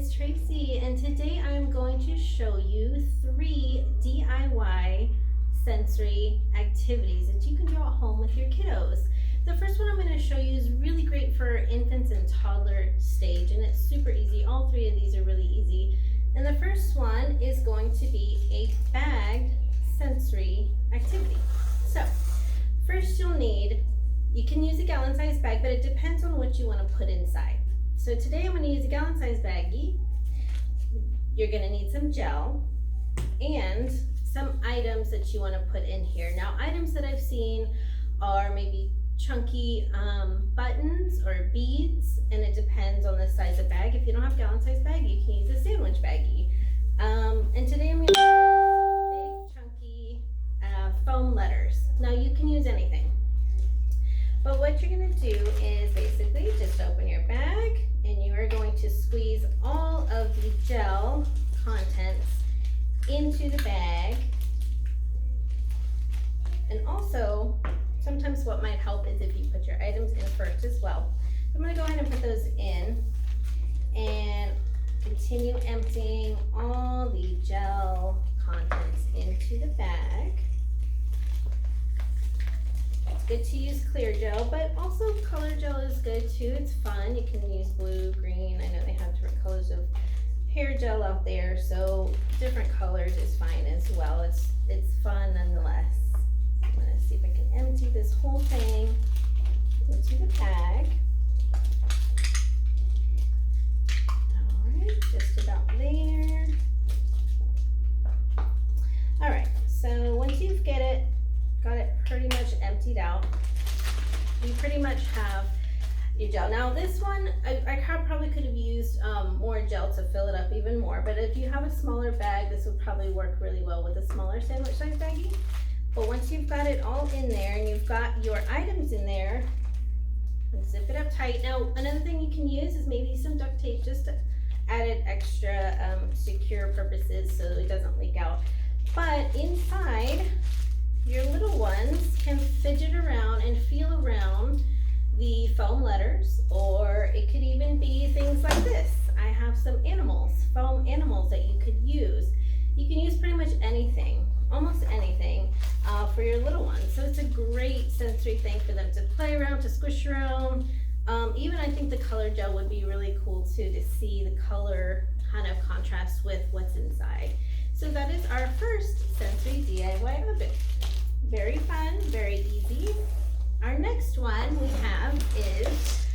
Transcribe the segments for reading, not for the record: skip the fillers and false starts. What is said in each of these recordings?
it's Tracy, and today I'm going to show you 3 DIY sensory activities that you can do at home with your kiddos. The first one I'm going to show you is really great for infants and toddler stage, and it's super easy. All 3 of these are really easy. And the first one is going to be a bagged sensory activity. So, first you can use a gallon-sized bag, but it depends on what you want to put inside. So today I'm going to use a gallon-sized baggie. You're going to need some gel and some items that you want to put in here. Now, items that I've seen are maybe chunky buttons or beads, and it depends on the size of bag. If you don't have a gallon-sized bag, you can use a sandwich baggie. And today I'm going to use big chunky foam letters. Now, you can use anything. But what you're going to do is basically just open your bag and you are going to squeeze all of the gel contents into the bag. And also, sometimes what might help is if you put your items in first as well. So I'm going to go ahead and put those in and continue emptying all the gel contents into the bag. Good to use clear gel, but also color gel is good too. It's fun. You can use blue, green. I know they have different colors of hair gel out there, so different colors is fine as well. It's fun nonetheless. I'm gonna see if I can empty this whole thing into the bag. All right, just about there. All right, so once you've got it pretty much emptied out, you pretty much have your gel. Now this one, I probably could have used more gel to fill it up even more, but if you have a smaller bag, this would probably work really well with a smaller sandwich size baggie. But once you've got it all in there and you've got your items in there, zip it up tight. Now another thing you can use is maybe some duct tape, just to added extra secure purposes so it doesn't leak out. But inside, your little ones can fidget around and feel around the foam letters, or it could even be things like this. I have some animals, foam animals that you could use. You can use pretty much anything, almost anything, for your little ones. So it's a great sensory thing for them to play around, to squish around. Even I think the color gel would be really cool too, to see the color kind of contrast with what's inside. So that is our first sensory DIY of it. Very fun, very easy. Our next one we have is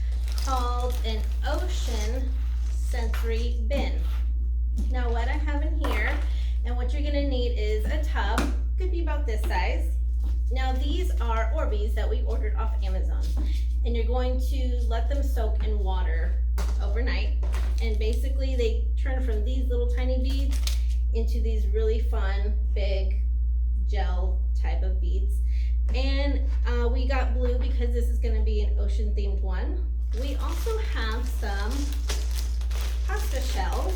called an ocean sensory bin. Now what I have in here, and what you're gonna need is a tub, could be about this size. Now these are Orbeez that we ordered off Amazon, and you're going to let them soak in water overnight, and basically they turn from these little tiny beads into these really fun big gel type of beads. And we got blue because this is going to be an ocean themed one. We also have some pasta shells,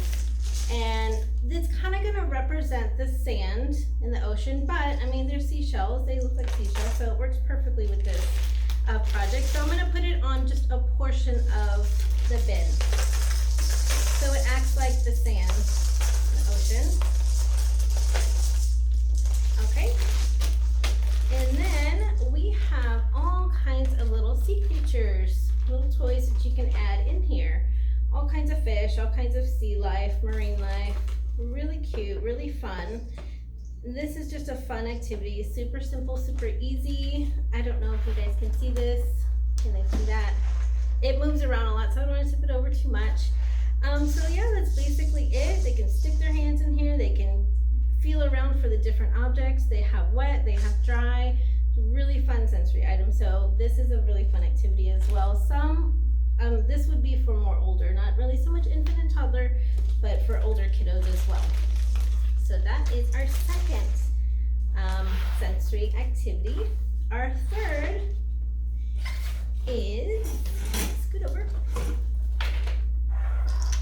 and it's kind of going to represent the sand in the ocean, but I mean they're seashells, they look like seashells, so it works perfectly with this project. So I'm going to put it on just a portion of the bin, so it acts like the sand in the ocean. Okay, and then we have all kinds of little sea creatures, little toys that you can add in here. All kinds of fish, all kinds of sea life, marine life. Really cute, really fun. This is just a fun activity, super simple, super easy. I don't know if you guys can see this. Can they see that? It moves around a lot, so I don't want to tip it over too much. So yeah, that's basically it. They can stick their hands in here. They can feel around for the different objects. They have wet, they have dry. It's a really fun sensory item. So this is a really fun activity as well. This would be for more older, not really so much infant and toddler, but for older kiddos as well. So that is our second sensory activity. Our third is, scoot over.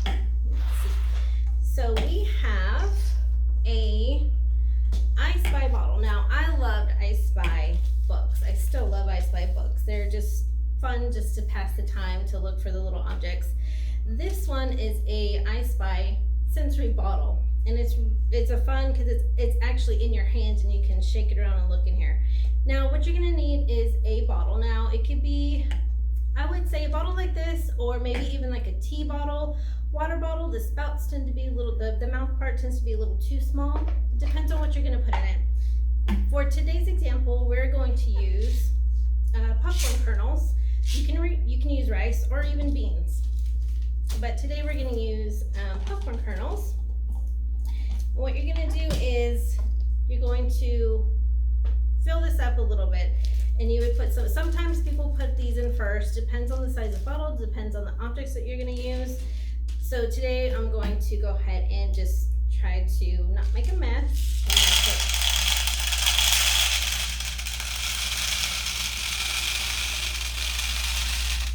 Let's see. So we have a I Spy bottle. Now I loved I Spy books. I still love I Spy books. They're just fun just to pass the time, to look for the little objects. This one is a I Spy sensory bottle, and it's a fun because it's actually in your hands and you can shake it around and look in here. Now what you're gonna need is a bottle. Now it could be, I would say, a bottle like this, or maybe even like a tea bottle, water bottle. The spouts tend to be a little, the mouth part tends to be a little too small. It depends on what you're gonna put in it. For today's example, we're going to use popcorn kernels. You can use rice or even beans, but today we're going to use popcorn kernels. And what you're going to do is you're going to fill this up a little bit, and you would put some. Sometimes people put these in first. Depends on the size of the bottle. Depends on the objects that you're going to use. So today I'm going to go ahead and just try to not make a mess.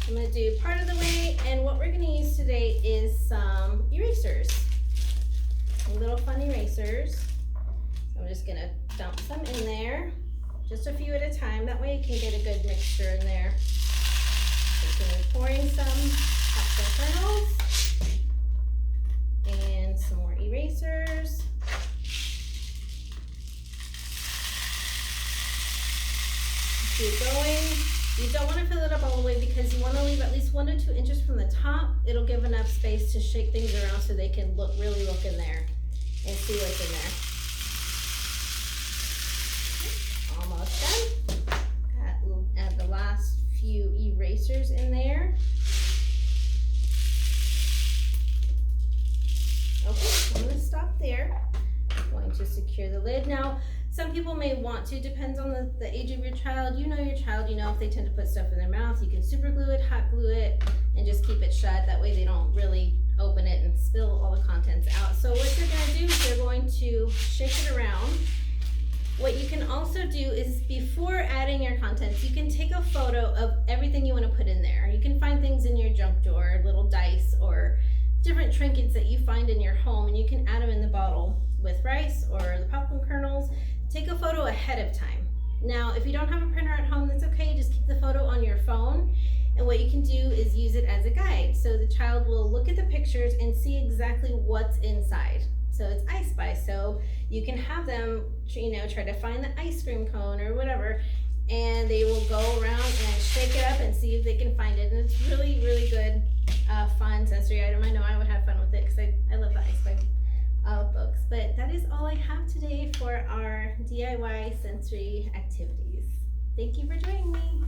I'm going to do part of the way, and what we're going to use today is some erasers, some little fun erasers. So I'm just going to dump some in there, just a few at a time. That way you can get a good mixture in there. Just going to be pouring some popcorn kernels and some more erasers. Keep going. You don't want to fill it up all the way because you want to leave at least 1 to 2 inches from the top. It'll give enough space to shake things around so they can really look in there and see what's in there. Almost done. Add the last few erasers in there. Okay, I'm going to stop there. I'm going to secure the lid. Now, some people may want to, depends on the age of your child. You know your child, you know if they tend to put stuff in their mouth, you can super glue it, hot glue it, and just keep it shut. That way they don't really open it and spill all the contents out. So what you're gonna do is you're going to shake it around. What you can also do is before adding your contents, you can take a photo of everything you wanna put in there. You can find things in your junk drawer, little dice or different trinkets that you find in your home, and you can add them in the bottle with rice or the popcorn kernels. Take a photo ahead of time. Now, if you don't have a printer at home, that's okay. Just keep the photo on your phone. And what you can do is use it as a guide. So the child will look at the pictures and see exactly what's inside. So it's I Spy. So you can have them, try to find the ice cream cone or whatever, and they will go around and shake it up and see if they can find it. And it's really, really good, fun sensory item. I know I would have fun with it because I love the I Spy books. But that is all I have today for our DIY sensory activities. Thank you for joining me.